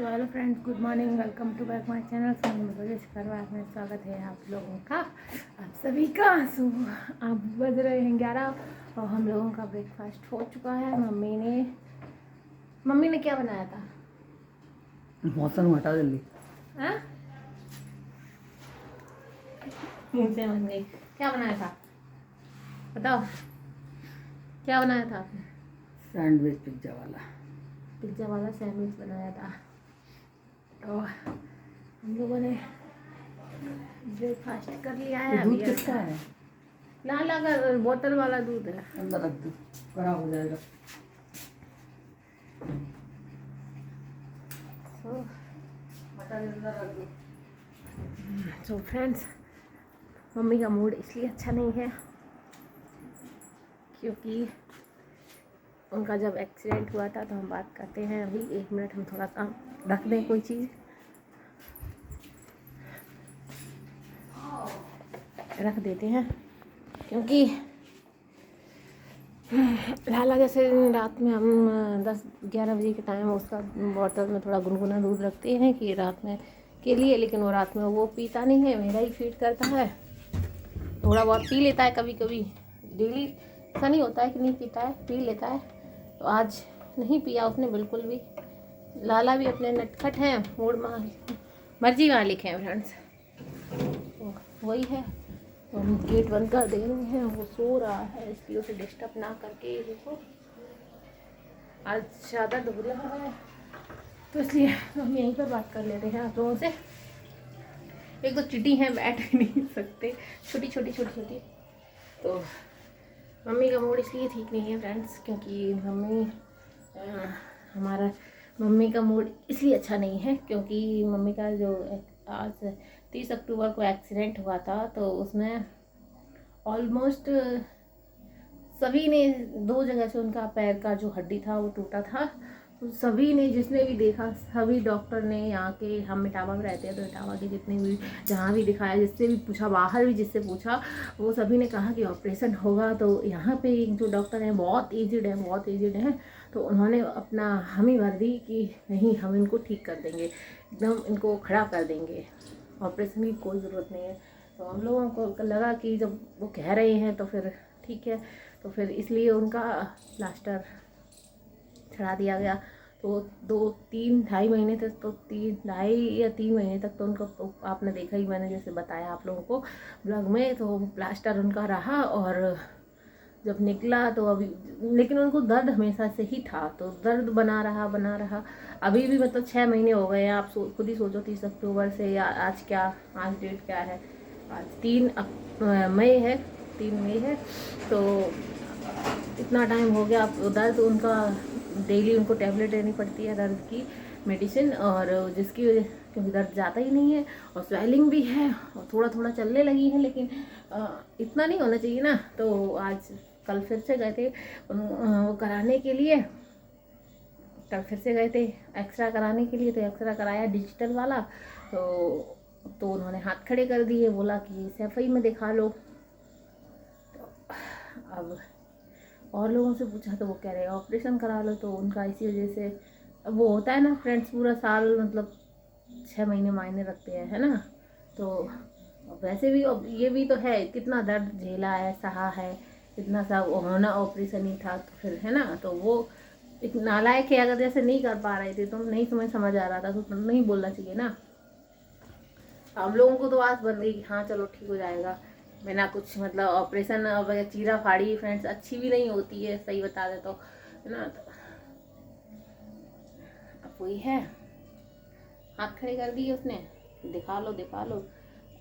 तो hello friends, good morning, welcome to back my channel. परिवार में स्वागत है आप लोगों का, आप सभी का। आप बज रहे हैं 11 और हम लोगों का ब्रेकफास्ट हो चुका है। मम्मी ने क्या बनाया था? मौसम हटा जल्दी। मुझसे बन गई। क्या बनाया था बताओ, क्या बनाया था आपने? सैंडविच पिज्ज़ा वाला सैंडविच बनाया था। तो हम लोगों ने ब्रेकफास्ट कर लिया है। दूध किसका है? लाला का बोतल वाला दूध है। अंदर रख दो, खराब हो जाएगा। सो फ्रेंड्स, मम्मी का मूड इसलिए अच्छा नहीं है क्योंकि उनका जब एक्सीडेंट हुआ था, तो हम बात करते हैं। अभी 1 मिनट हम थोड़ा सा रख दें, कोई चीज़ रख देते हैं, क्योंकि लाला जैसे रात में हम 10-11 बजे के टाइम उसका बोतल में थोड़ा गुनगुना दूध रखते हैं कि रात में के लिए, लेकिन वो रात में वो पीता नहीं है, मेरा ही फीड करता है। थोड़ा बहुत पी लेता है कभी कभी, डेली ऐसा नहीं होता है कि नहीं पीता है, पी लेता है। तो आज नहीं पिया उसने बिल्कुल भी। लाला भी अपने नटखट हैं, मूड मर्जी मालिक हैं फ्रेंड्स। तो वही है, तो हम गेट बंद कर दे रहे हैं। वो सो रहा है, इसलिए उसे डिस्टर्ब ना करके। देखो आज ज़्यादा दुबला हो गया है, तो इसलिए हम यहीं पर बात कर लेते हैं आप लोगों से। एक तो चिटी हैं, बैठ नहीं सकते, छोटी। तो मम्मी का मूड इसलिए ठीक नहीं है फ्रेंड्स, क्योंकि मम्मी का मूड इसलिए अच्छा नहीं है क्योंकि मम्मी का जो आज 30 अक्टूबर को एक्सीडेंट हुआ था, तो उसमें ऑलमोस्ट सभी ने 2 जगह से उनका पैर का जो हड्डी था वो टूटा था। सभी ने, जिसने भी देखा, सभी डॉक्टर ने यहाँ के, हम इटावा में रहते हैं तो इटावा के जितने भी, जहाँ भी दिखाया, जिससे भी पूछा, बाहर भी जिससे पूछा, वो सभी ने कहा कि ऑपरेशन होगा। तो यहाँ पे एक जो डॉक्टर हैं बहुत एजिड हैं, तो उन्होंने अपना हामी भर दी कि नहीं, हम इनको ठीक कर देंगे, एकदम इनको खड़ा कर देंगे, ऑपरेशन की कोई ज़रूरत नहीं है। तो हम लोगों को लगा कि जब वो कह रहे हैं तो फिर ठीक है, तो फिर इसलिए उनका प्लास्टर चढ़ा दिया गया। तो 2-3-2.5 महीने तक, तो 2.5 या 3 महीने तक तो उनको, तो आपने देखा ही, मैंने जैसे बताया आप लोगों को ब्लॉग में, तो प्लास्टर उनका रहा। और जब निकला तो अभी, लेकिन उनको दर्द हमेशा से ही था, तो दर्द बना रहा। अभी भी मतलब 6 महीने हो गए हैं। आप खुद ही सोचो, 30 अक्टूबर से, या आज डेट क्या है, आज 3 मई है, 3 मई है। तो इतना टाइम हो गया। अब दर्द उनका, डेली उनको टैबलेट लेनी पड़ती है दर्द की मेडिसिन, और जिसकी वजह, क्योंकि दर्द जाता ही नहीं है, और स्वेलिंग भी है, और थोड़ा चलने लगी है, लेकिन इतना नहीं होना चाहिए ना। तो कल फिर से गए थे वो कराने के लिए, एक्सरा कराने के लिए। तो एक्सरा कराया डिजिटल वाला, तो उन्होंने हाथ खड़े कर दिए, बोला कि सैफई में दिखा लो। तो अब और लोगों से पूछा तो वो कह रहे हैं ऑपरेशन करा लो। तो उनका इसी वजह से, अब वो होता है ना फ्रेंड्स, पूरा साल मतलब 6 महीने मायने रखते हैं, है ना। तो वैसे भी अब ये भी तो है, कितना दर्द झेला है, सहा है, इतना सा होना ऑपरेशन ही था, तो फिर है ना। तो वो एक नालायक है, अगर जैसे नहीं कर पा रहे थे, तो नहीं समझ आ रहा था, तो नहीं बोलना चाहिए ना। हम लोगों को तो आस बन गई कि हाँ चलो ठीक हो जाएगा, बिना कुछ मतलब ऑपरेशन। अब चीरा फाड़ी फ्रेंड्स अच्छी भी नहीं होती है, सही बता दे तो, है ना। तो अब वही है, हाथ खड़े कर दिए उसने, दिखा लो।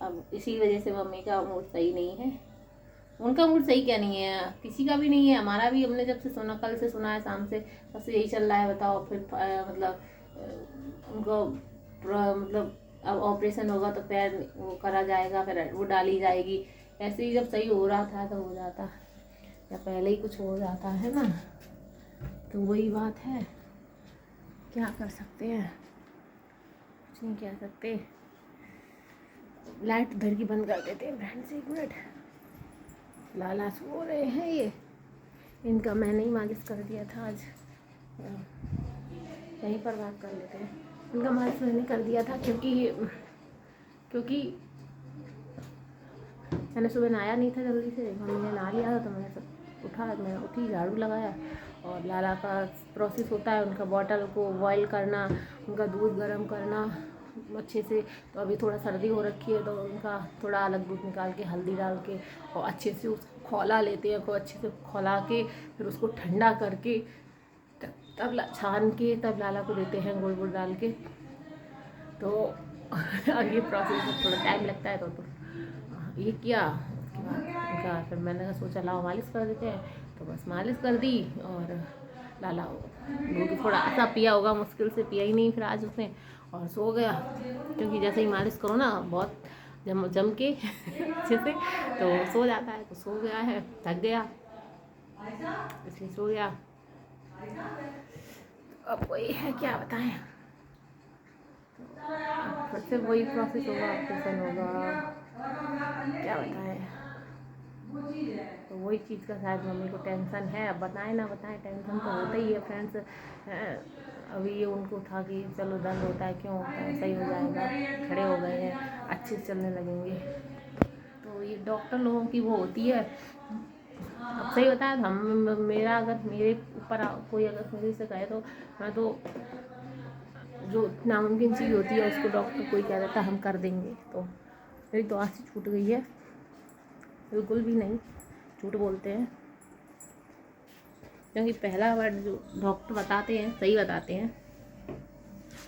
अब इसी वजह से मम्मी का मूड सही नहीं है। उनका मूड सही क्या नहीं है, किसी का भी नहीं है, हमारा भी। हमने जब से सुना, कल से सुना है शाम से, बस यही चल रहा है। बताओ फिर मतलब उनको मतलब अब ऑपरेशन होगा तो पैर वो करा जाएगा, फिर वो डाली जाएगी। ऐसे ही जब सही हो रहा था तो हो जाता, या पहले ही कुछ हो जाता है ना। तो वही बात है, क्या कर सकते हैं, कुछ नहीं कह सकते। लाइट उधर की बंद कर देते हैं फ्रेंड्स, 1 मिनट। लाला सो रहे हैं ये, इनका मैंने ही मालिश कर दिया था आज। यहीं पर बात कर लेते हैं। उनका मालिश मैंने कर दिया था क्योंकि मैंने सुबह नहाया नहीं था जल्दी से, मम्मी ने नहा लिया था तो मैंने सब उठा, मैं उठी, झाड़ू लगाया। और लाला का प्रोसेस होता है उनका बॉटल को बॉयल करना, उनका दूध गर्म करना अच्छे से। तो अभी थोड़ा सर्दी हो रखी है तो उनका थोड़ा अलग दूध निकाल के हल्दी डाल के और अच्छे से उसको खौला लेते हैं, को अच्छे से खौला के फिर उसको ठंडा करके तब छान के तब लाला को देते हैं गुड़ गुड़ डाल के। तो अब ये प्रोसेस में थोड़ा टाइम लगता है तो ये किया। उसके बाद उनका फिर मैंने सोचा लाओ मालिश कर देते हैं, तो बस मालिश कर दी। और लाला दूध थोड़ा सा पिया होगा, मुश्किल से पिया ही नहीं फिर आज उसने, और सो गया। क्योंकि जैसे ही मालिश करो ना बहुत जम के अच्छे से तो सो जाता है, तो सो गया है, थक गया इसलिए सो गया। अब वही है, क्या बताएं, फिर से वही प्रोसेस होगा, ऑपरेशन होगा, क्या बताएं। तो वही चीज़ का शायद मम्मी को टेंशन है। अब बताएं ना बताएं, टेंशन तो होता ही है फ्रेंड्स। अभी ये उनको था कि चलो दर्द होता है, क्यों होता है, सही हो जाएगा, खड़े हो गए हैं, अच्छे से चलने लगेंगे। तो ये डॉक्टर लोगों की वो होती है। अब सही बताया, मेरा अगर मेरे ऊपर कोई अगर मेरे से कहे तो मैं तो जो नामुमकिन चीज़ होती है उसको डॉक्टर कोई कह देता है हम कर देंगे। तो मेरी तो आस ही छूट गई है, बिल्कुल भी नहीं, झूठ बोलते हैं। क्योंकि पहला वर्ड जो डॉक्टर बताते हैं सही बताते हैं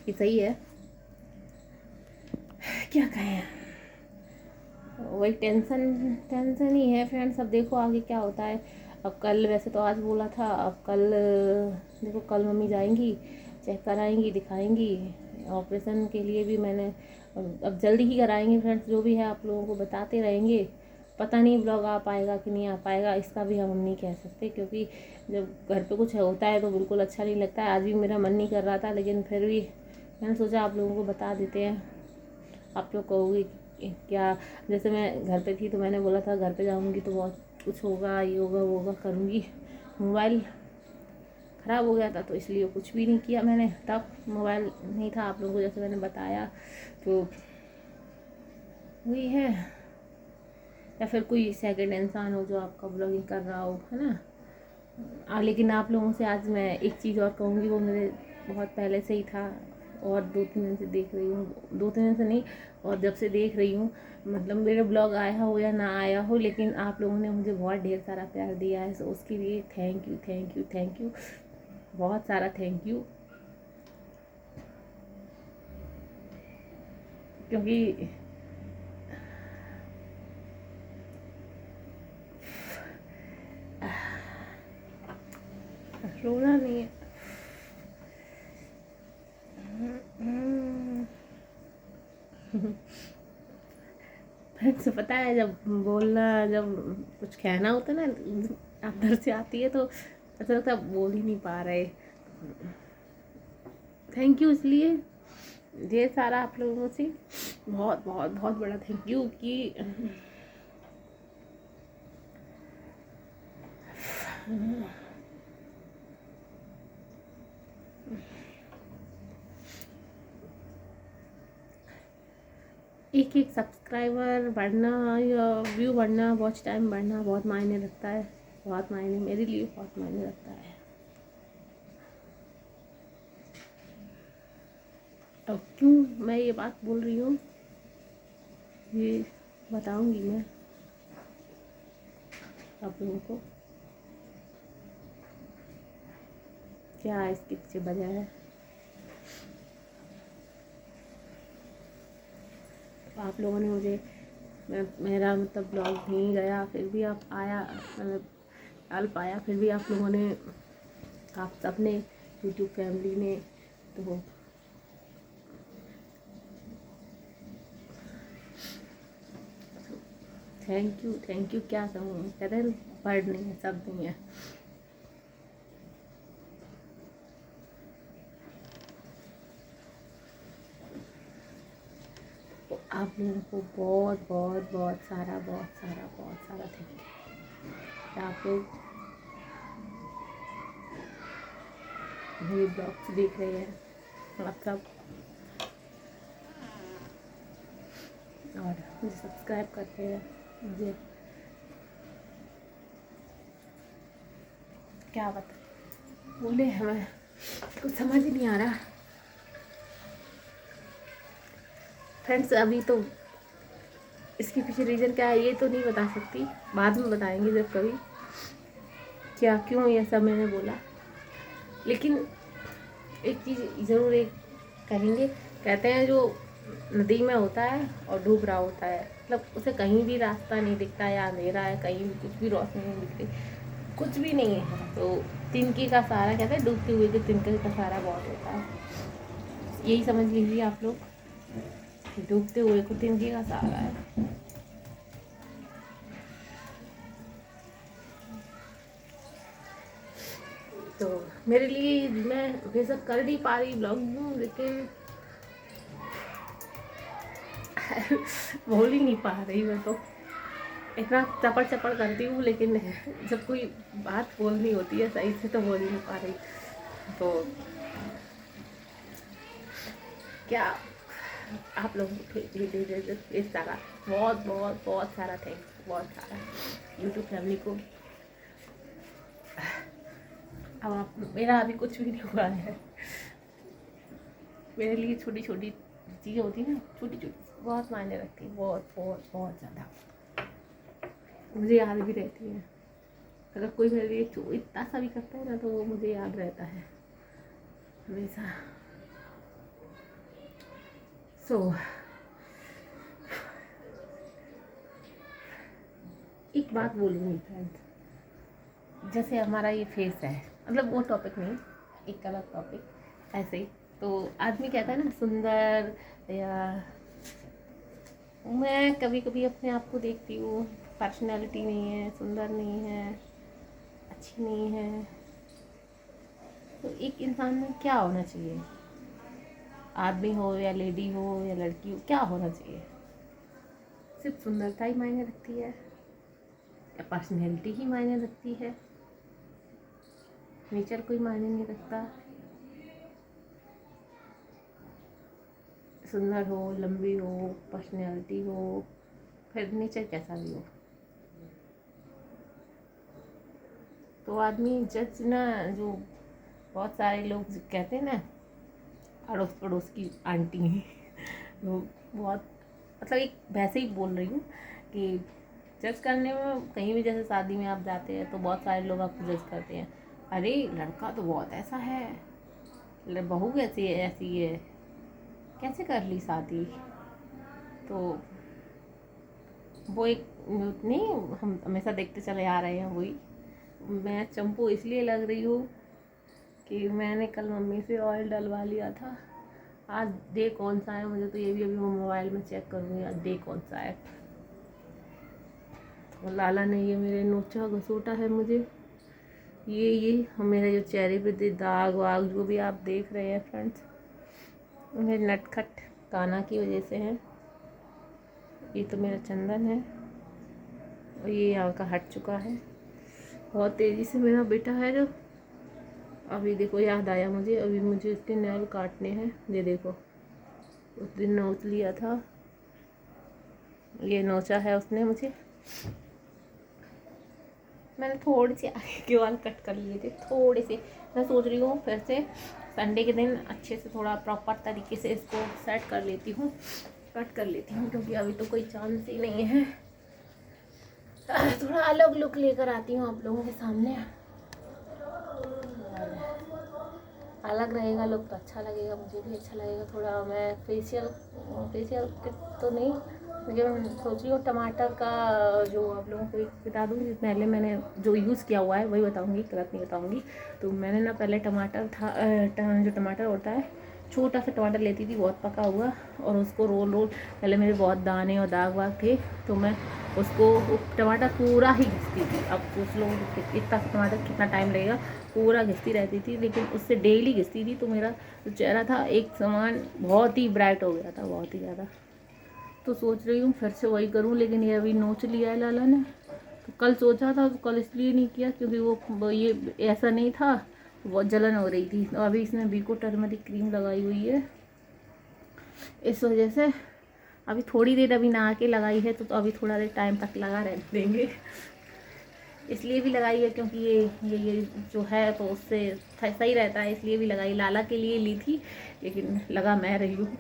कि सही है, क्या कहें। वही टेंशन ही है फ्रेंड्स। अब देखो आगे क्या होता है। अब कल, वैसे तो आज बोला था, अब कल देखो, कल मम्मी जाएंगी, चेक कराएंगी, दिखाएंगी। ऑपरेशन के लिए भी मैंने अब जल्दी ही कराएंगे फ्रेंड्स, जो भी है आप लोगों को बताते रहेंगे। पता नहीं ब्लॉग आ पाएगा कि नहीं आ पाएगा, इसका भी हम नहीं कह सकते, क्योंकि जब घर पे कुछ होता है तो बिल्कुल अच्छा नहीं लगता है। आज भी मेरा मन नहीं कर रहा था, लेकिन फिर भी मैंने सोचा आप लोगों को बता देते हैं। आप लोग कहोगे क्या, जैसे मैं घर पे थी तो मैंने बोला था घर पे जाऊंगी तो बहुत कुछ होगा, ये होगा वो होगा करूँगी। मोबाइल ख़राब हो गया था तो इसलिए कुछ भी नहीं किया मैंने, तब मोबाइल नहीं था आप लोगों को जैसे मैंने बताया। तो वही है, या फिर कोई सेकंड इंसान हो जो आपका ब्लॉगिंग कर रहा हो, है ना। लेकिन आप लोगों से आज मैं एक चीज़ और कहूँगी, वो मेरे बहुत पहले से ही था और 2-3 दिन से देख रही हूँ, 2-3 दिन से नहीं, और जब से देख रही हूँ, मतलब मेरे ब्लॉग आया हो या ना आया हो, लेकिन आप लोगों ने मुझे बहुत ढेर सारा प्यार दिया है। सो उसके लिए thank you thank you thank you, बहुत सारा थैंक यू। क्योंकि रोना नहीं है, फ्रेंड्स पता है जब बोलना, जब कुछ कहना होता है ना, अंदर से आती है तो ऐसा लगता है बोल ही नहीं पा रहे। थैंक यू इसलिए ढेर सारा आप लोगों से, बहुत बहुत बहुत बड़ा थैंक यू कि एक एक सब्सक्राइबर बढ़ना या व्यू बढ़ना, वॉच टाइम बढ़ना बहुत मायने रखता है, बहुत मायने, मेरे लिए बहुत मायने रखता है। अब क्यों मैं ये बात बोल रही हूँ ये बताऊंगी मैं आप लोगों को, क्या इसके पीछे वजह है। आप लोगों ने मुझे, मेरा मतलब ब्लॉग नहीं गया फिर भी आप आया, मतलब डाल पाया, फिर भी आप लोगों ने, आप सब ने, यूट्यूब फैमिली ने, तो थैंक यू क्या कहूँ, कहते हैं वर्ड नहीं है, शब्द नहीं है। तो आप लोगों को बहुत बहुत बहुत सारा थैंक यू। आप लोग मेरे ब्लॉग्स देख रहे हैं, आप सब और मुझे सब्सक्राइब करते हैं। मुझे क्या बता बोले, हमें कुछ समझ ही नहीं आ रहा फ्रेंड्स। अभी तो इसके पीछे रीज़न क्या है ये तो नहीं बता सकती, बाद में बताएंगे जब कभी क्या क्यों ये सब मैंने बोला। लेकिन एक चीज़ ज़रूर एक कहेंगे, कहते हैं जो नदी में होता है और डूब रहा होता है, मतलब उसे कहीं भी रास्ता नहीं दिखता या अंधेरा है, कहीं भी कुछ भी रोशनी नहीं दिखती, कुछ भी नहीं है, तो तिनके का सहारा, कहते हैं डूबते हुए के तिनके का सहारा बहुत होता है। यही समझ लीजिए आप लोग कि डूबते हुए को तिनके का सहारा है। तो मेरे लिए मैं बेशक कर नहीं पा रही ब्लॉगिंग, लेकिन बोल ही नहीं पा रही मैं तो, इतना चपड़ चपड़ करती हूँ, लेकिन जब कोई बात बोलनी होती है सही से तो बोल ही नहीं पा रही। तो क्या आप लोगों को इस सारा बहुत बहुत बहुत सारा थैंक्स, बहुत सारा यूट्यूब फैमिली को। अब आप मेरा अभी कुछ भी नहीं हुआ है, मेरे लिए छोटी छोटी चीज़ें होती हैं ना, छोटी छोटी बहुत मायने रखती है, बहुत बहुत बहुत ज़्यादा मुझे याद भी रहती है। अगर कोई मेरे लिए इतना सा भी करता है ना तो वो मुझे याद रहता है हमेशा। एक बात बोलूँगी फ्रेंड्स, जैसे हमारा ये फेस है, मतलब वो टॉपिक नहीं, एक अलग टॉपिक ऐसे ही। तो आदमी कहता है ना सुंदर, या मैं कभी कभी अपने आप को देखती हूँ पर्सनैलिटी नहीं है, सुंदर नहीं है, अच्छी नहीं है। तो एक इंसान में क्या होना चाहिए, आदमी हो या लेडी हो या लड़की हो, क्या होना चाहिए? सिर्फ सुंदरता ही मायने रखती है या पर्सनैलिटी ही मायने रखती है? नेचर कोई मायने नहीं रखता? सुंदर हो, लंबी हो, पर्सनैलिटी हो, फिर नेचर कैसा भी हो, तो आदमी जज ना, जो बहुत सारे लोग कहते हैं ना अड़ोस पड़ोस की आंटी वो बहुत, मतलब एक वैसे ही बोल रही हूँ कि जज करने में, कहीं भी जैसे शादी में आप जाते हैं तो बहुत सारे लोग आपको जज करते हैं, अरे लड़का तो बहुत ऐसा है, बहू कैसी है, ऐसी है, कैसे कर ली शादी। तो वो एक नहीं, हम हमेशा देखते चले आ रहे हैं वही। मैं चंपू इसलिए लग रही हूँ कि मैंने कल मम्मी से ऑयल डलवा लिया था, आज डे कौन सा है मुझे तो ये भी अभी मैं मोबाइल में चेक करूँगी आज डे कौन सा है। और लाला ने ये मेरे नोचा घसोटा है मुझे, ये मेरे जो चेहरे पे दाग वाग जो भी आप देख रहे हैं फ्रेंड्स, मेरे नटखट काना की वजह से है। ये तो मेरा चंदन है और ये यहाँ का हट चुका है बहुत तेज़ी से। मेरा बेटा है जो, अभी देखो याद आया मुझे, अभी मुझे इसके नेल काटने हैं, ये देखो उस दिन नोच लिया था, ये नोचा है उसने मुझे। मैंने थोड़ी सी आगे के बाल कट कर लिए थे, थोड़े से। मैं सोच रही हूँ फिर से संडे के दिन अच्छे से थोड़ा प्रॉपर तरीके से इसको सेट कर लेती हूँ, कट कर लेती हूँ, क्योंकि अभी तो कोई चांस ही नहीं है। थोड़ा अलग लुक लेकर आती हूँ आप लोगों के सामने, अलग रहेगा लुक तो अच्छा लगेगा, मुझे भी अच्छा लगेगा। थोड़ा मैं फेशियल तो नहीं, लेकिन मैं सोच रही हूँ टमाटर का, जो आप लोगों को एक बता दूँ, पहले मैंने जो यूज़ किया हुआ है वही बताऊँगी, गलत नहीं बताऊँगी। तो मैंने ना पहले टमाटर था, जो टमाटर होता है, छोटा सा टमाटर लेती थी बहुत पका हुआ, और उसको रोल पहले मेरे बहुत दाने और दाग वाग थे, तो मैं उसको टमाटर पूरा ही घिसती थी। अब सोच लो इतना टमाटर कितना टाइम लगेगा, पूरा घिसती रहती थी, लेकिन उससे डेली घिसती थी तो मेरा जो चेहरा था एक समान बहुत ही ब्राइट हो गया था, बहुत ही ज़्यादा। तो सोच रही हूँ फिर से वही करूँ, लेकिन ये अभी नोच लिया है लाला ने। तो कल सोचा था, तो कल इसलिए नहीं किया क्योंकि वो ये ऐसा नहीं था, बहुत जलन हो रही थी। तो अभी इसने बीको टर्मरिक क्रीम लगाई हुई है, इस वजह से अभी थोड़ी देर अभी नहा के लगाई है तो अभी थोड़ा देर टाइम तक लगा रह देंगे। इसलिए भी लगाई है क्योंकि ये जो है तो उससे सही रहता है, इसलिए भी लगाई। लाला के लिए ली थी लेकिन लगा मैं रही हूँ,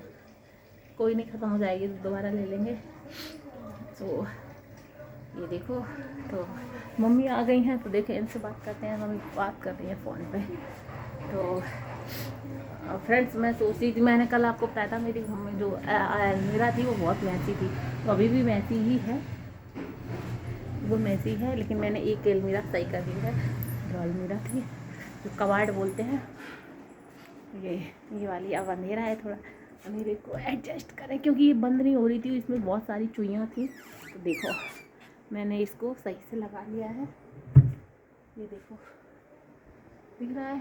कोई नहीं, ख़त्म हो जाएगी तो दोबारा ले लेंगे। तो ये देखो, तो मम्मी आ गई हैं तो देखें इनसे बात करते हैं। मम्मी बात कर रही हैं फ़ोन पे। तो फ्रेंड्स मैं सोच रही थी, मैंने कल आपको बताया था मेरी मम्मी जो अलमीरा थी वो बहुत वैसी थी, तो अभी भी वैसी ही है, वो वैसी है, लेकिन मैंने एक अलमीरा सही कर दी है। जो अलमीरा थी जो कबाड़ बोलते हैं, ये वाली अब अंधेरा है थोड़ा, अंधेरे को एडजस्ट करें क्योंकि ये बंद नहीं हो रही थी, इसमें बहुत सारी चुइयाँ थी। तो देखो मैंने इसको सही से लगा लिया है, ये देखो दिख रहा है।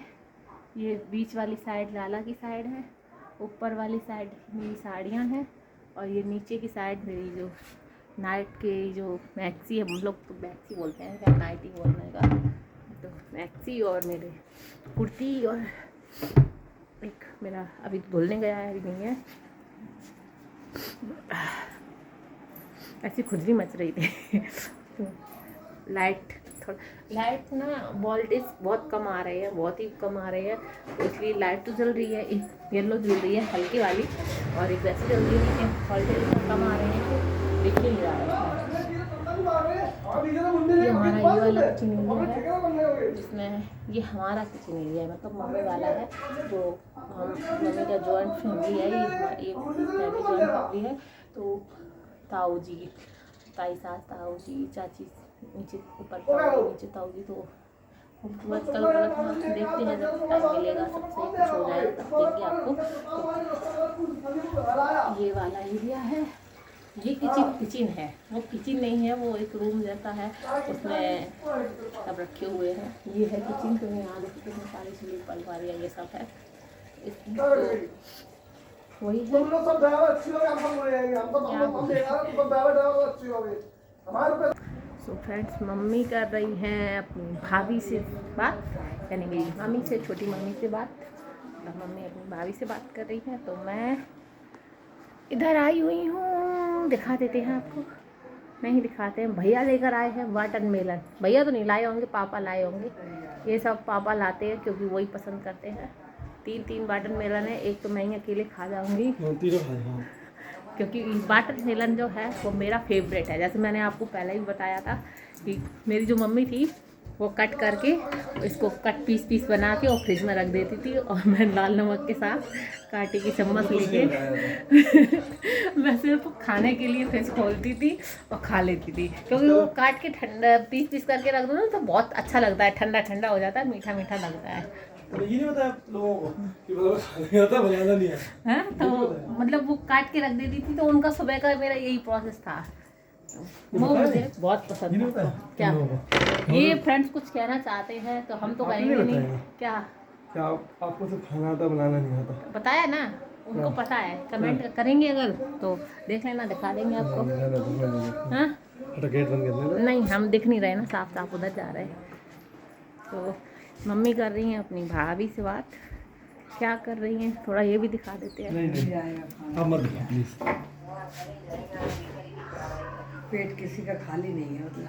ये बीच वाली साइड लाला की साइड है, ऊपर वाली साइड मेरी साड़ियाँ हैं, और ये नीचे की साइड मेरी जो नाइट के जो मैक्सी है, हम लोग तो मैक्सी बोलते हैं, क्या नाइटी बोलने का, तो मैक्सी और मेरे कुर्ती, और एक मेरा अभी धुलने गया है, अभी नहीं है। ऐसी खुजली मच रही थी। तो लाइट ना वोल्टेज बहुत कम आ रही है, बहुत ही कम आ रही है, तो इसलिए लाइट तो जल रही है, एक येलो जल रही है हल्की वाली, और एक वैसे जल रही है, लेकिन वोल्टेज कम आ रहे हैं तो दिख नहीं रहा है। ये हमारा ये वाला किचन एरिया है, जिसमें ये हमारा किचन एरिया है, मतलब मम्मी वाला है, जो हम मम्मी का जॉइंट फैमिली है, ये फैमिली जॉइंट फैमिली है। तो ताऊ जी, ताई सास, ताऊ जी, चाची नीचे, ऊपर ताऊ, नीचे ताऊ जी, तो बस कल देखते हैं, जब टाइम मिलेगा सब सही कुछ हो जाएगा तब देंगे आपको। तो ये वाला एरिया है, ये किचन है, वो किचन नहीं है, वो एक रूम जैसा है, उसमें सब रखे हुए हैं। ये है किचन, तो यहाँ देखते हैं सारी चीज़ें, पलवारियाँ ये सब है, तो वही है। सो फ्रेंड्स मम्मी कर रही हैं अपनी भाभी से बात, यानी मेरी मामी से, छोटी मम्मी से बात, तो मम्मी अपनी भाभी से बात कर रही है। तो मैं इधर आई हुई हूँ, दिखा देते हैं आपको, नहीं दिखाते हैं। भैया लेकर आए हैं वाटरमेलन, भैया तो नहीं लाए होंगे, पापा लाए होंगे, ये सब पापा लाते हैं क्योंकि वही पसंद करते हैं। 3 वाटरमेलन है, एक तो मैं ही अकेले खा जाऊँगी, क्योंकि वाटरमेलन जो है वो मेरा फेवरेट है। जैसे मैंने आपको पहले ही बताया था कि मेरी जो मम्मी थी वो कट करके इसको कट पीस बना के और फ्रिज में रख देती थी, और मैं लाल नमक के साथ कांटे की चम्मच लेके मैं सिर्फ खाने के लिए फ्रिज खोलती थी और खा लेती थी, क्योंकि वो काट के ठंडा पीस करके रख दो ना तो बहुत अच्छा लगता है, ठंडा ठंडा हो जाता है, मीठा मीठा लगता है। ये नहीं बताया लोगों को कि मतलब आता बनाना नहीं है। हाँ, तो मतलब वो काट के रख देती थी, तो उनका सुबह का मेरा यही प्रोसेस था, वो मुझे बहुत पसंद था। क्या ये फ्रेंड्स कुछ कहना चाहते हैं तो हम तो कहेंगे नहीं, क्या आपको तो खाना आता बनाना नहीं आता, बताया ना, उनको पता है, कमेंट करेंगे अगर तो देख लेना, दिखा देंगे आपको। हाँ गेट बंद कर देना। नहीं, हम दिख नहीं रहे ना, साफ साफ उधर जा रहे हैं। तो मम्मी कर रही हैं अपनी भाभी से बात, क्या कर रही हैं थोड़ा ये भी दिखा देते हैं। नहीं अब मत दिखाओ प्लीज। पेट किसी का खाली नहीं है, मतलब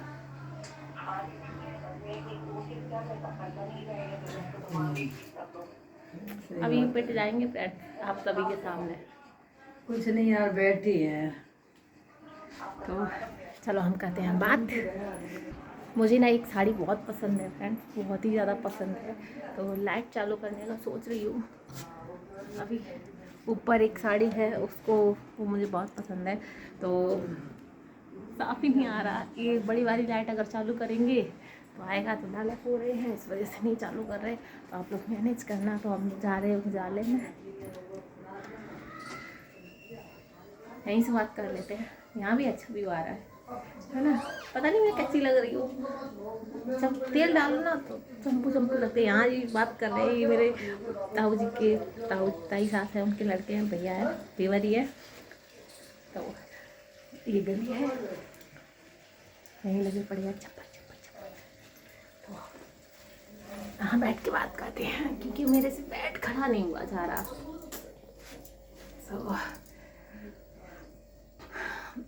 अभी पिट जाएंगे फ्रेंड आप सभी के सामने। कुछ नहीं यार, बैठी है। तो चलो हम करते हैं बात। मुझे ना एक साड़ी बहुत पसंद है फ्रेंड्स, बहुत ही ज़्यादा पसंद है, तो लाइट चालू करने का सोच रही हूँ। अभी ऊपर एक साड़ी है, उसको वो मुझे बहुत पसंद है, तो साफ ही नहीं आ रहा। ये बड़ी वाली लाइट अगर चालू करेंगे तो आएगा, तो नाले हो रहे हैं इस वजह से नहीं चालू कर रहे, तो आप लोग मैनेज करना। तो हम जा रहे हैं उजाले में, यहीं से बात कर लेते हैं, यहाँ भी अच्छा व्यू आ रहा है ना। पता नहीं मैं कैसी लग रही हूँ, जब तेल डालो ना तो चंपू लगते हैं। यहाँ ये बात कर रहे हैं, ये मेरे ताऊ जी के ताई सास है, उनके लड़के हैं, भैया है, पेवरी है। तो ये गली है, यहीं लगे पड़े हैं चप्पल। तो यहाँ बैठ के बात करते हैं, क्योंकि मेरे से बैठ खड़ा नहीं हुआ जा रहा। तो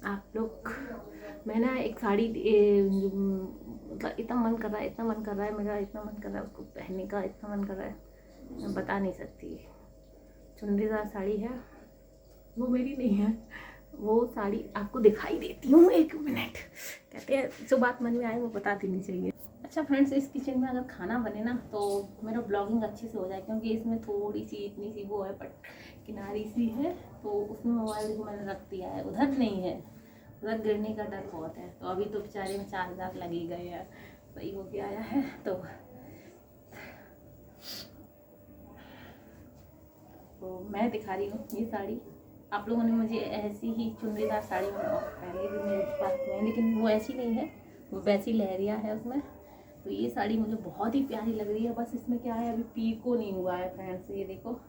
आप लोग, मैं ना एक साड़ी मतलब इतना मन कर रहा है, इतना मन कर रहा है मेरा, इतना मन कर रहा है उसको पहनने का, इतना मन कर रहा है मैं बता नहीं सकती। चुनरीदार साड़ी है, वो मेरी नहीं है, वो साड़ी आपको दिखाई देती हूँ, 1 मिनट। कहते हैं जो बात मन में आए वो बता देनी चाहिए। अच्छा फ्रेंड्स, इस किचन में अगर खाना बने ना तो मेरा ब्लॉगिंग अच्छे से हो जाए, क्योंकि इसमें थोड़ी सी इतनी सी वो है बट किनारी सी है, तो उसमें मोबाइल को मैंने रख दिया है, उधर नहीं है, उधर गिरने का डर बहुत है। तो अभी तो बेचारे में 4,000 लगे गए हैं, सही हो के आया है। तो मैं दिखा रही हूँ ये साड़ी। आप लोगों ने मुझे ऐसी ही चुनरीदार साड़ी पहले भी मेरे पास में, लेकिन वो ऐसी नहीं है, वो वैसी लहरिया है उसमें। तो ये साड़ी मुझे बहुत ही प्यारी लग रही है। बस इसमें क्या है, अभी पीको नहीं हुआ है फ्रेंड्स, ये देखो।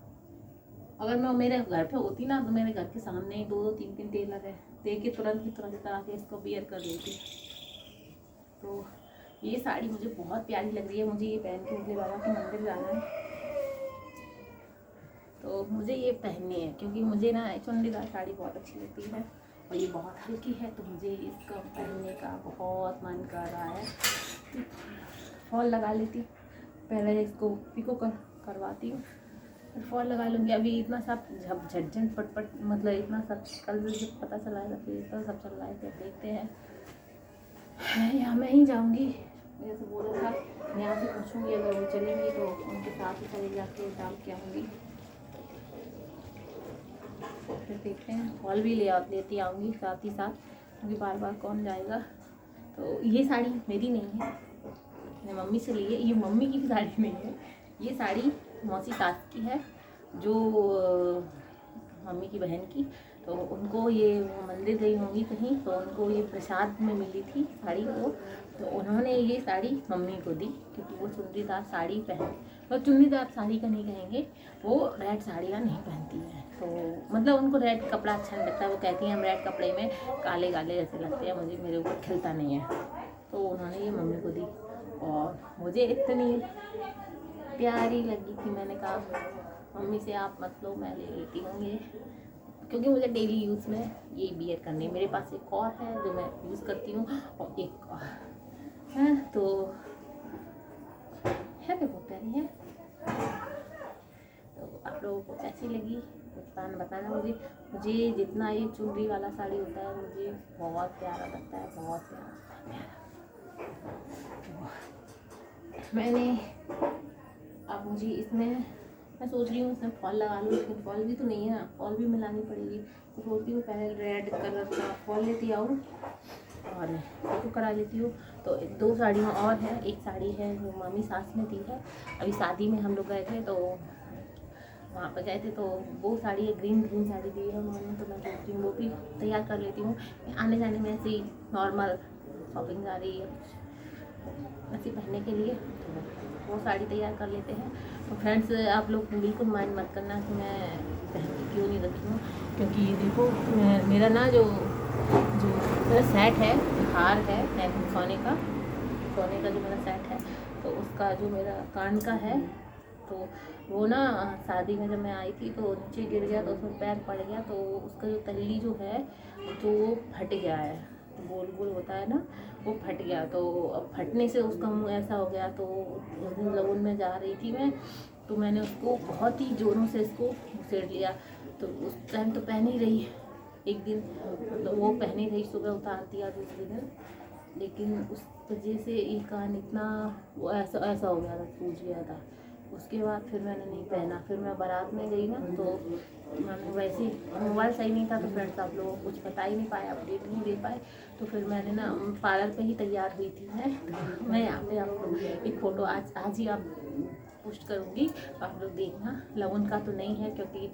अगर मैं मेरे घर पे होती ना तो मेरे घर के सामने ही 2-2 3-3 टेलर है, देख के तुरंत करा के इसको वियर कर लेती। तो ये साड़ी मुझे बहुत प्यारी लग रही है। मुझे ये पहन के मुझे बाबा के मंदिर जाना है, तो मुझे ये पहननी है, क्योंकि मुझे ना चुनरीदार साड़ी बहुत अच्छी लगती है और ये बहुत हल्की है, तो मुझे इसका पहनने का बहुत मन कर रहा है। फॉल लगा लेती, पहले इसको पिको करवाती हूँ, फिर फॉल लगा लूँगी। अभी इतना सब झटझट पटपट, मतलब इतना सब कल जब पता चला है तो इतना सब चल रहा है, तो देखते हैं। यहाँ मैं ही जाऊँगी, मेरे से बोला था, यहाँ से पूछूँगी, अगर वो चलेंगी तो उनके साथ ही चले जाके डाल के आऊँगी। फिर देखते हैं, फॉल भी लेती आऊँगी साथ ही साथ, क्योंकि बार बार कौन जाएगा। तो ये साड़ी मेरी नहीं है, मैंने मम्मी से ली है। ये मम्मी की भी साड़ी नहीं है, ये साड़ी मौसी सास की है, जो मम्मी की बहन की। तो उनको ये मंदिर गई होंगी कहीं, तो उनको ये प्रसाद में मिली थी साड़ी वो, तो उन्होंने ये साड़ी मम्मी को दी, क्योंकि वो चुनरीदार साड़ी तो चुन्नीदार साड़ी का नहीं कहेंगे, वो रेड साड़ियाँ नहीं पहनती हैं। तो मतलब उनको रेड कपड़ा अच्छा नहीं लगता है, वो कहती हैं हम रेड कपड़े में काले काले जैसे लगते हैं, मुझे मेरे ऊपर खिलता नहीं है। तो उन्होंने ये मम्मी को दी और मुझे इतनी प्यारी लगी कि मैंने कहा मम्मी से आप मत लो, मैं ले लेती हूँ ये, क्योंकि मुझे डेली यूज़ में ये वियर करनी। मेरे पास एक और है जो मैं यूज़ करती हूँ और एक और है, तो है भी बहुत प्यारी है। तो आप लोगों को कैसी लगी बताना मुझे जितना ये चुनरी वाला साड़ी होता है मुझे बहुत प्यारा लगता है, बहुत प्यारा। मैंने अब मुझे इसमें मैं सोच रही हूँ इसमें फॉल लगा लूँ, लेकिन फॉल भी तो नहीं है ना, फॉल भी मिलानी पड़ेगी। तो सोचती हूँ पहले रेड कलर का फॉल लेती आऊँ और फोटो करा लेती हूँ। तो 2 साड़ियाँ और हैं, एक साड़ी है जो मामी सास ने दी है, अभी शादी में हम लोग गए थे तो वहाँ पर गए थे, तो वो साड़ी है ग्रीन साड़ी दी है उन्होंने। तो मैं सोचती हूँ वो भी तैयार कर लेती हूँ, आने जाने में ऐसे ही नॉर्मल शॉपिंग जा रही है ऐसे पहनने के लिए, तो वो साड़ी तैयार कर लेते हैं। तो फ्रेंड्स आप लोग बिल्कुल माइंड मत करना कि मैं पहन के क्यों नहीं रखी हूँ, क्योंकि ये देखो मेरा ना जो मेरा सेट है, हार है सोने का जो मेरा सेट है, तो उसका जो मेरा कान का है, तो वो ना शादी में जब मैं आई थी तो नीचे गिर गया, तो उसमें पैर पड़ गया, तो उसका जो तल्ली जो है तो वो फट गया है, गोल गोल होता है ना, वो फट गया। तो अब फटने से उसका मुँह ऐसा हो गया। तो उस दिन लगन में जा रही थी मैं, तो मैंने उसको बहुत ही जोरों से इसको घुसेड़ लिया। तो उस टाइम तो पहन ही रही, एक दिन मतलब वो पहनी रही, सुबह उतार दिया दूसरे दिन, लेकिन उस वजह से ये कान इतना वो ऐसा हो गया था, टूट गया था। उसके बाद फिर मैंने नहीं पहना। फिर मैं बारात में गई ना, तो मैंने वैसे ही मोबाइल सही नहीं था, तो फ्रेंड्स आप लोगों को कुछ बता ही नहीं पाए, अपडेट नहीं दे पाए। तो फिर मैंने ना पार्लर पे ही तैयार हुई थी मैं यहाँ पे आपको एक फ़ोटो आज ही आप पोस्ट करूँगी, आप लोग देखना। लगन का तो नहीं है, क्योंकि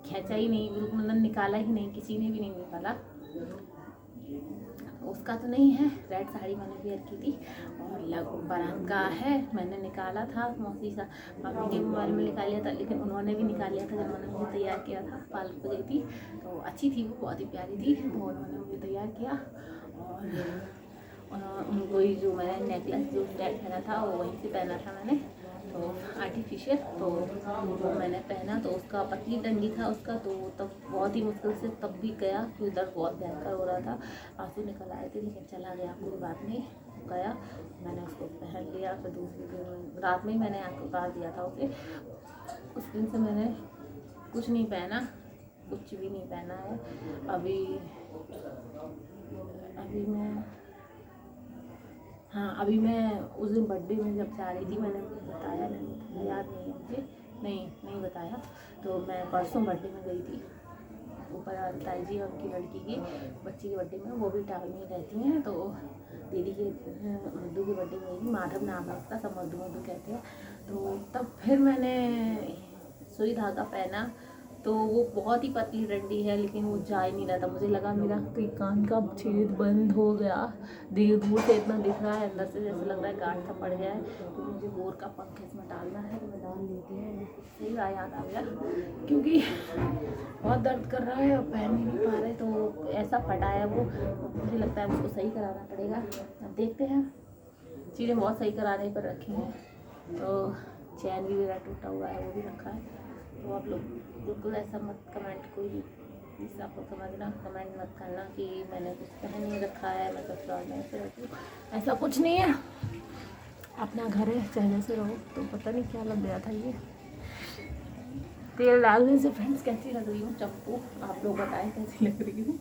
खींचा ही नहीं, मतलब निकाला ही नहीं, किसी ने भी नहीं निकाला, उसका तो नहीं है। रेड साड़ी मैंने वेयर की थी और बारात का है, मैंने निकाला था, मौसी सा मम्मी के मोबाइल में निकाल लिया था, लेकिन उन्होंने भी निकाल लिया था जब उन्होंने मुझे तैयार किया था। पार्लर पर गई थी तो अच्छी थी, वो बहुत ही प्यारी थी, तो उन्होंने मुझे तैयार किया। और वही जो मैंने नेकलेस जो पहना था वो वहीं से पहना था मैंने, तो आर्टिफिशियल, तो वो मैंने पहना तो उसका पतली डंडी था उसका, तो तब बहुत ही मुश्किल से तब भी गया क्योंकि दर्द बहुत भयंकर हो रहा था, आंसू निकल आए थे, लेकिन चला गया, कोई बात नहीं, गया। मैंने उसको पहन लिया, फिर दूसरे दिन रात में ही मैंने आँख उतार दिया था उसे। उस दिन से मैंने कुछ नहीं पहना, कुछ भी नहीं पहना है। अभी मैं उस दिन बर्थडे में जब जा रही थी, मैंने बताया नहीं, याद नहीं है मुझे, नहीं बताया। तो मैं परसों बर्थडे में गई थी, ऊपर ताई जी और उनकी लड़की की बच्ची के बर्थडे में, वो भी टाउन में रहती हैं, तो दीदी के मद्दू के बर्थडे में गई, माधव नाम है उसका, सब मद्दू कहते हैं। तो तब फिर मैंने सुई धागा पहना, तो वो बहुत ही पतली डंडी है, लेकिन वो जा ही नहीं रहा था। मुझे लगा मेरा कोई कान का छेद बंद हो गया, दूर से इतना दिख रहा है, अंदर से जैसे लग रहा है गांठ सा पड़ गया है। तो मुझे बोर का पंख इसमें डालना है, तो मैं डाल लेती हूँ। सही याद आ गया, क्योंकि बहुत दर्द कर रहा है और पहन भी नहीं पा रहे, तो ऐसा फटा है वो, मुझे लगता है उसको सही कराना पड़ेगा। अब देखते हैं, चीज़ें बहुत सही कराने पर रखी हैं। तो चैन भी मेरा टूटा हुआ है, वो भी रखा है। तो आप लोग बिल्कुल ऐसा मत कमेंट, कोई भी प्लीज़ आप लोग समझना, कमेंट मत करना कि मैंने कुछ पहन नहीं रखा है, मैं ससुराल में ऐसे रहती हूँ, ऐसा कुछ नहीं है। अपना घर है, चाहे जैसे रहो। तो पता नहीं क्या लग गया था ये तेल डालने से। फ्रेंड्स कैसी लग रही हूँ चंपू, आप लोग बताएं कैसी लग रही हूँ।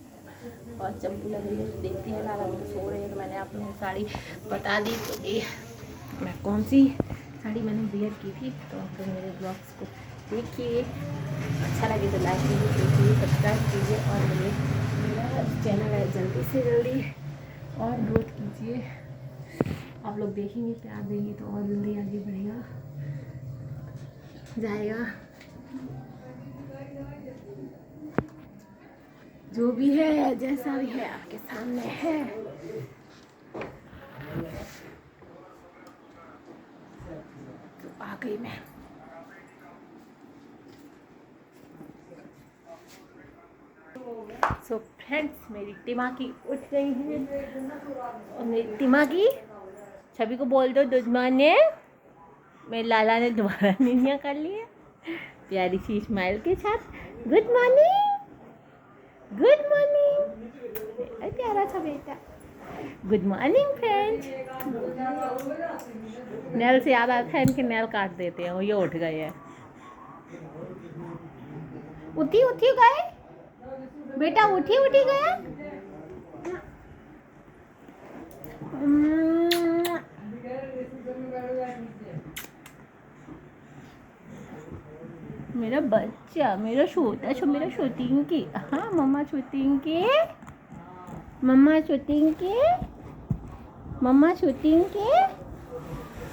और चंपू लग रही है, देखते हैं। लाला तो सो रहे हैं, तो मैंने अपनी साड़ी बता दी तो ये मैं कौन सी साड़ी मैंने वेयर की थी। तो आप लोग मेरे ब्लॉग्स को देखिए, अच्छा लगे तो लाइक कीजिए, सब्सक्राइब कीजिए, और मेरा चैनल है जल्दी से जल्दी और ग्रोथ कीजिए। आप लोग देखेंगे, प्यार देंगे तो और जल्दी आगे बढ़ेगा जाएगा। जो भी है, जैसा भी है, आपके सामने है। तो आ गई मैं। सो फ्रेंड्स, मेरी टिमाकी उठ गई है, और मेरी टिमाकी छवि को बोल दो गुड मॉर्निंग। मेरे लाला ने दोबारा नींदियाँ कर ली है प्यारी सी स्माइल के साथ। गुड मॉर्निंग, गुड मॉर्निंग, प्यारा सा बेटा। Good morning friends. नेल से याद आता है, इनके नेल काट देते हैं। वो ये उठ गए हैं, उठी गए बेटा, उठी गया। मेरा बच्चा, मेरा छोटा मेरा छोटिंकी। हाँ, मम्मा छोटिंकी, मम्मा छोटिंकी, मम्मा छोटिंकी।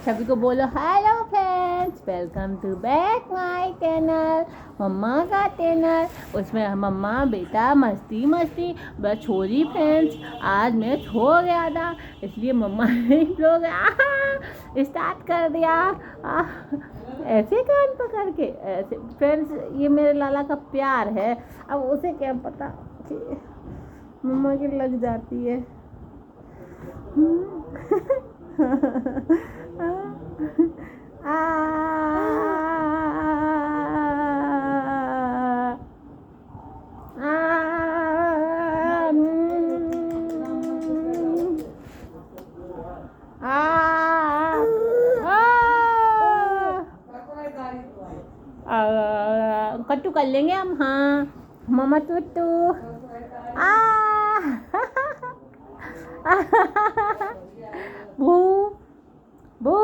छवि को बोलो hello friends, welcome to back my channel, मम्मा का चैनल। उसमें मम्मा बेटा मस्ती बस छोरी फ्रेंड्स। आज मैं सो गया था, इसलिए मम्मा ने लोग स्टार्ट कर दिया ऐसे कान पकड़ के ऐसे। फ्रेंड्स, ये मेरे लाला का प्यार है, अब उसे क्या पता कि मम्मा की लग जाती है। कट्टू कर लेंगे हम। हाँ मामा टूटू बू बू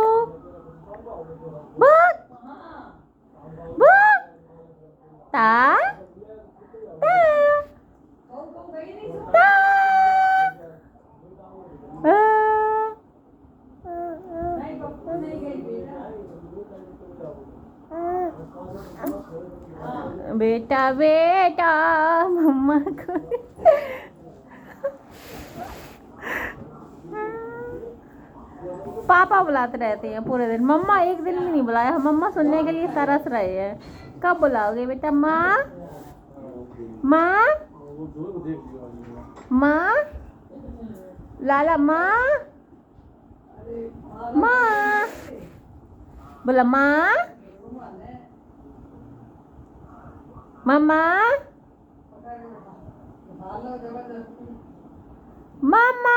बू बू ता ता ता। बेटा बेटा मम्मा को पापा बुलाते रहते हैं पूरे दिन। मम्मा एक दिन भी नहीं बुलाया, मम्मा सुनने के लिए तरस रहे हैं। कब बुलाओगे बेटा? माँ माँ माँ, लाला माँ माँ बोला माँ मम्मा मम्मा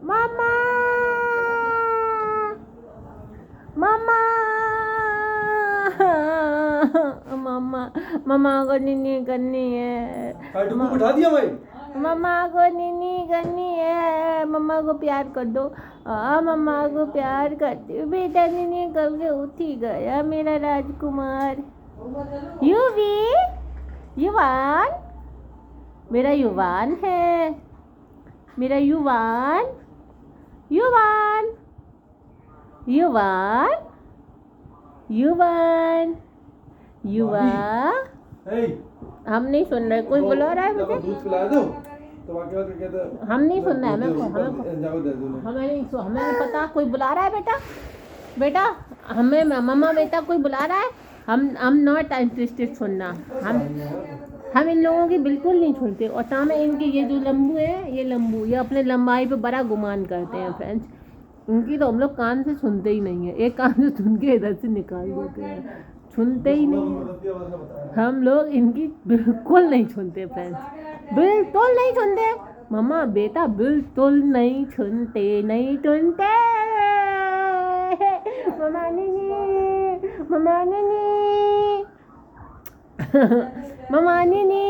मम्मा मम्मा मम्मा मम्मा को नीनी करनी है डुब्बू उठा दिया भाई मम्मा को नीनी करनी है मम्मा को प्यार कर दो मम्मा को प्यार करती हूँ बेटा नीनी करके उठ ही गया मेरा राजकुमार युवी युवान मेरा युवान है मेरा युवान युवान युवान युवान युवा हे हम नहीं सुन रहे कोई बुला रहा है जब मुझे दूध पिला दो तो बाकी बात कहते हैं हम नहीं सुन रहे हमें जाओ दे दो हमें नहीं पता कोई बुला रहा है बेटा बेटा हमें मम्मा बेटा कोई बुला रहा है हम नॉट इंटरेस्टेड सुनना हम इन लोगों की बिल्कुल नहीं सुनते और तामे इनके ये जो लंबू है ये अपने लंबाई पे बड़ा गुमान करते हैं फ्रेंड्स इनकी तो हम लोग कान से सुनते ही नहीं है एक कान से सुन के इधर से निकाल देते हैं सुनते ही नहीं है हम लोग इनकी बिल्कुल नहीं सुनते फ्रेंड्स बिल्कुल नहीं सुनते मम्मा बेटा बिल्कुल नहीं सुनते मम्मा नहीं मम्मा नहीं मम्मा नहीं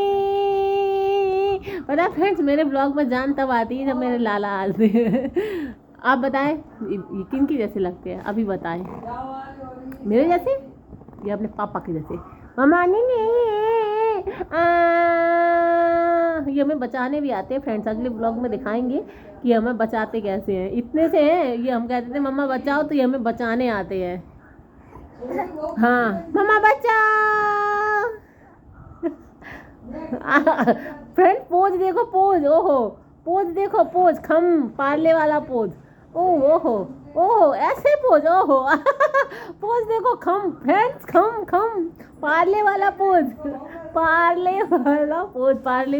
पता फ्रेंड्स मेरे ब्लॉग में जान तब आती है जब मेरे लाला आते हैं आप बताएं ये किन की जैसे लगते हैं अभी बताएं मेरे जैसे या अपने पापा के जैसे मम्मा नहीं ये हमें बचाने भी आते हैं फ्रेंड्स अगले ब्लॉग में दिखाएंगे कि हमें बचाते कैसे हैं इतने से हैं ये हम कहते थे मम्मा बचाओ तो ये हमें बचाने आते हैं हाँ मम्मा बचाओ फ्रेंड पोज देखो पोज ओहो पोज देखो पोज खम पार्ले वाला पोज ओहो ओहो ऐसे पोज ओहो पोज देखो खम फ्रेंड्स खम पार्ले वाला पोज पार्ले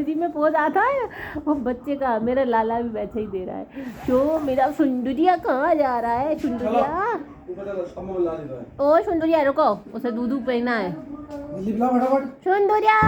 जी में पोज आता है वो बच्चे का मेरा लाला भी वैसे ही दे रहा है तो मेरा सुंदरिया कहाँ जा रहा है सुंदरिया ओ सुंदरिया रुको उसे दूध पीना है सुंदरिया